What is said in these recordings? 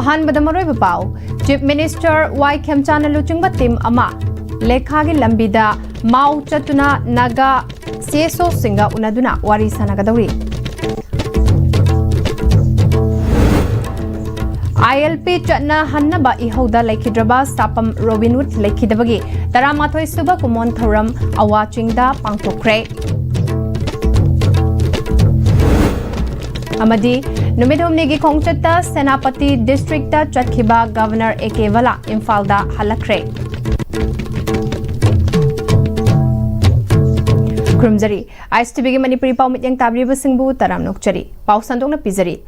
Ahan Badamaroi Babao, Chief Minister Y. Khemchana Luchingba Tim Ama, Lekhagi Lambida, Mau Chatuna Naga, Seso Singa Unaduna, Wari Sanagadawi. ILP Chatna Hannaba Ihoda Lekidraba, Sapam Robinwood Lekidabagi, Taramatoi Suba Kumon Thoram, Awachingda Pangtokre. Amadi, Numidumnigi Kongchata, Senapati Districta Chatkiba, Governor A.K. Vala, Infalda Halakre. Krumzari, Am-Istv Manipuri Pau Mityang Tabri Basingbu, Taram Nokchari, Pau Sandong Pizari.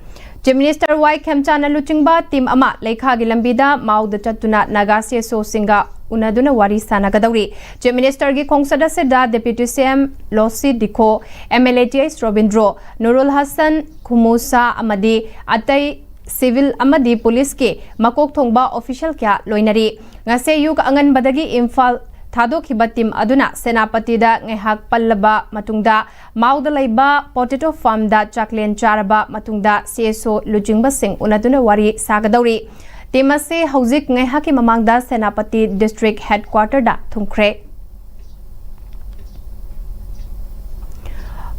Chief Minister Y. Khemchana Luchingba, Tim Ama, Lekhagi Lambida, Mau the Chatuna, Nagasi So Singa, Unaduna Wari Sanagadawi. Chief Minister Gi Kongsada Seda, Deputy CM Losi Diko, MLATS Robindro, Nurul Hassan Kumusa Amadi, Atay Civil Amadi Police Ke, Makok Thongba Official Kya Loinari. Ngase Yug Angan Badagi Imphal Thadok Hibatim Aduna, Senapati da Ngehak Pallaba Matungda, Mauda Laiba, Potato Farm da Chaklen Charaba Matungda, CSO Luchingba Singh Unaduna Wari Sagadauri. Timase Hauzik Ngehaki Mamangda, Senapati District Headquarter da Thungkre.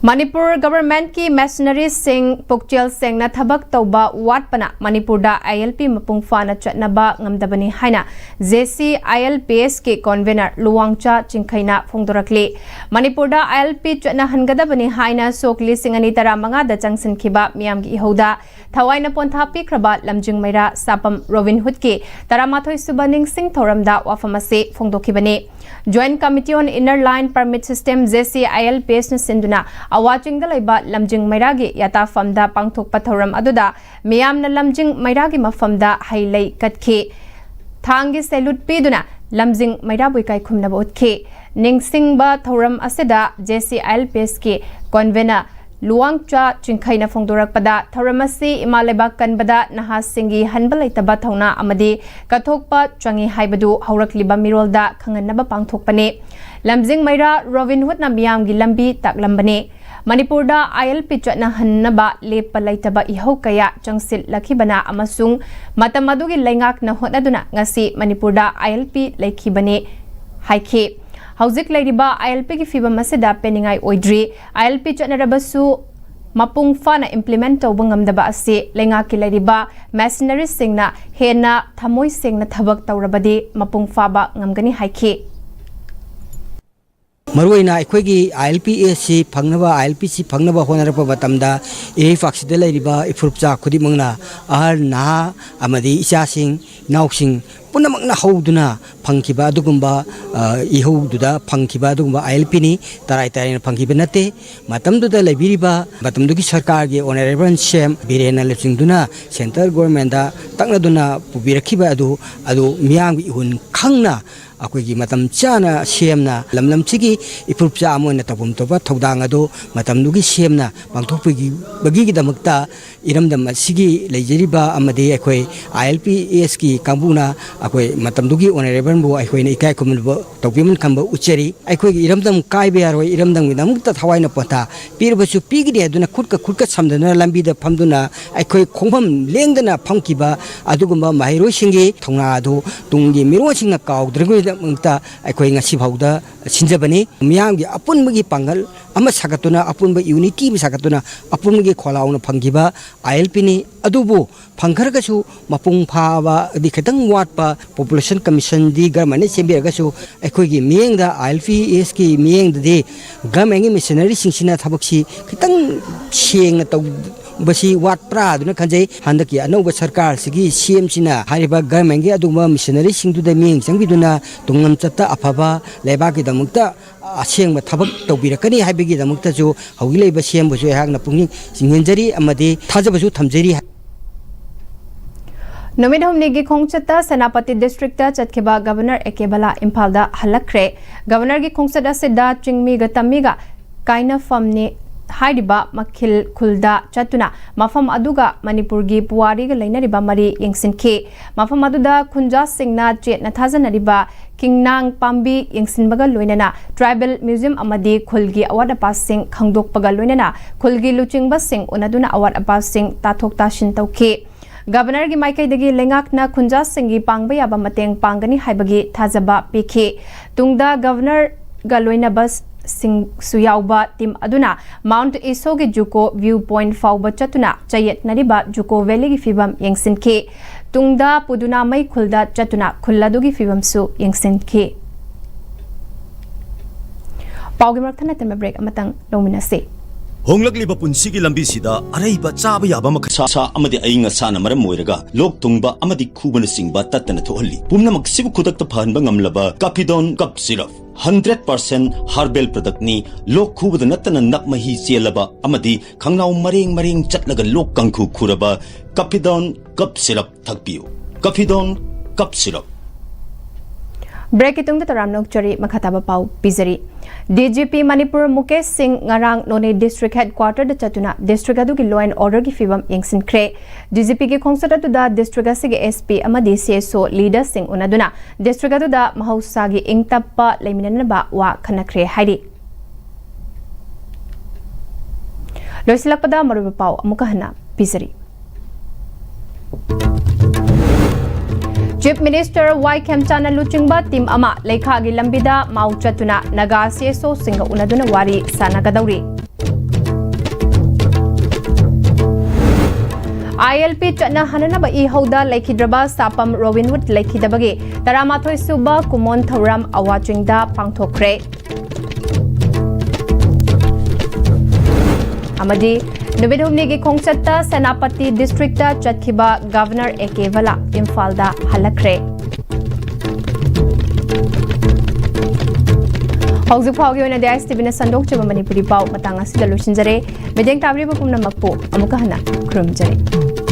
Manipur government ki mercenary Singh Pukchel Singh na thabak tauba watpana Manipur da ILP mapungfa na chatnaba ngamdabani haina JC ILPS ke convener Luwangcha Chingkhaina phongdorakli Manipur da ILP chatna hangadabani haina sokli singani tara manga da changsin khiba miyam gi ihoda thawaina pontha pikraba lamjing maira sapam Robin Hood ke taramathoi subaning Singh thoramda wafamase phongdokhibani Joint Committee on Inner Line Permit System JC ILPS na sinduna awaching da laiba lamjing mairagi yata famda pangthok pathoram aduda miyam na lamjing mairagi mafamda hailai katke thangi salute piduna lamjing mairabui kai khumna botke ningsingba thoram aseda JC ILPS ke convener Luwangcha Chingkhaina Phongdorakpada Thoramasi Imalebak Kanbada Nahasingi Hanbalaitaba Thona Amadi Kathokpa Changi Haibadu Haurakliba Mirolda Khanganaba Pangthokpane Lamjing Maira Robin Hood na miyamgi lambi taklambane Manipurda ILP chatna hannaba lepa laitaba ihau kaya changsil lakhibana amasung matamadugi laingak na honaduna ngasi Manipurda ILP laikhibane haike Hauzik Ladiba ILP ki fiba maseda peningai oidri ILP chatnarabasu mapung fana implement tawbangamdaba ase lenga ki Ladiba mercenary singna hena thamoi singna thabak tawrabadi mapung faba ngamgani haike Maruina Equigi ILPAC Pangnava ILPC Pangnava Honorable Batamda Faxidela Riba Ifurpza Kudimangna Ahar Na Amadi Isasing Nausing Punamagna Hoduna Pankiba Dugumba Iho Duda Pankiba Dugumba ILPini Tarai Pankibanate Matam Duda Labiriba Batamduki Sarkagi Honorable Shem Birena Lepsingduna Central Government Tangaduna Pubirakiba Adu Miang Ihun Kangna Akwegi matam chana siemna lamlam chigi ipurpcha amon na tapum toba thodang ado matam dugi siemna pangthokpegi bagi gi damakta iramdam sigi leijeriba amade akhoi ILPS ki kambuna akhoi matam dugi honorable bo akhoi ne ikai kumul bo tokbimun khamba ucheri akhoi gi iramdam kai be aroi iramdam gi namukta thawaina pota pirbasu pigri aduna khutka samdana lambi da phamduna akhoi khongpham lengdana phamkiba adugumba mahiro singi thongna ado tunggi miro singna kaudrgu Mungta Akway nga sibhauda sinjabani miyamgi apunmagi pangal ama sakatuna apunba unity bi sakatuna apunmagi kholauna phangiba ILP ni adubu phangkhargasu mapung phaba di khetang watpa population commission di garmani sembiragasu akwai miyengda ILPS ki miyengda de gamengi missionary singsina thabaksi khetang siengna taw basi wat pra duna khanjai handaki anauba sarkar sigi CM sina hariba garmengi aduma missionary singdu da ming changbiduna tungam chatta afaba lebaki damukta asengba thabak tawbirakani haibigi damukta ju hawileba CM bu ju hakna pungni singenjari amadi thajabasu thamjari Nomidhom Nigi Kongchata Senapati District Chatkeba Governor A.K. Vala Impalda Halakre Governor Gi Kongsada Seda Chingmi Gatamiga Kaina Famni Haidiba Makil Kulda Chatuna Mafam Aduga Manipurgi Puari Lainariba Mari Yengsinke Mafam Aduda Kunja Singna Jet Nathazanariba King Nang Pambi Yengsinbaga Luinana Tribal Museum Amadi Kulgi Award Passing Kangdok Paga Luinana Kulgi Luchingba Sing Unaduna Award Passing Tatok Tashin Tauke governor की माइकैदगी लेंगाकना खुंजा सिंगी पांगबा याबा mateang panggani haibagi thajaba pikhi tungda governor ga loina bus sing suyauba tim aduna Mount Iso gi Juko viewpoint fauba chatuna chayet nariba Juko Valley gi fibam yengsinki tungda puduna mai khulda chatuna khulladu gi fibam su yengsinki paugi marthana tem break amatang lominase Honglakliba punsigi lambisida araiba chaba yaba makasa amadi ainga sana maram moiraga lok tungba amadi khubana singba tatana thohalli pumnamak sibu khudakta phanba ngamlaba Capidon cup syrup 100% herbal product ni lok khubada natana nakmahi chelaba amadi khangnaw mareng chatlaga lok kangkhu khuraba Capidon cup syrup thakpiu Capidon cup syrup Break itung da taram nok chari makhataba pau pizari DGP Manipur Mukesh Singh ngarang None District Headquarter da chatuna district adu ki law and order ki fibam yengsin kre DGP ki khongsata tu da district asige SP amadi CSO leader Singh unaduna district adu da mahausa gi ingtappa leiminana ba wa khanakre hairi loisilakpada maruba pau amuka hana pizari Chief Minister Y. Khemchana Luchingba Team Ama Lekha gi lambida mau chatuna naga CSO singa unaduna wari sanagadauri ILP chatna hanana ba I hauda lekhidraba sapam Robinwood lekhidabagi taramathoi suba kumon thoram awachingda pangthokre amadi Nubidhumni ki khongchatta Senapati district ta chatkhiba governor Ekevala Imphal da halakre Hauzu phawgi oina de Am-Istv na sandok chaba Manipuri pau matang asida losinjare medeng tabri ba pumna makpo amuka hana khurumjare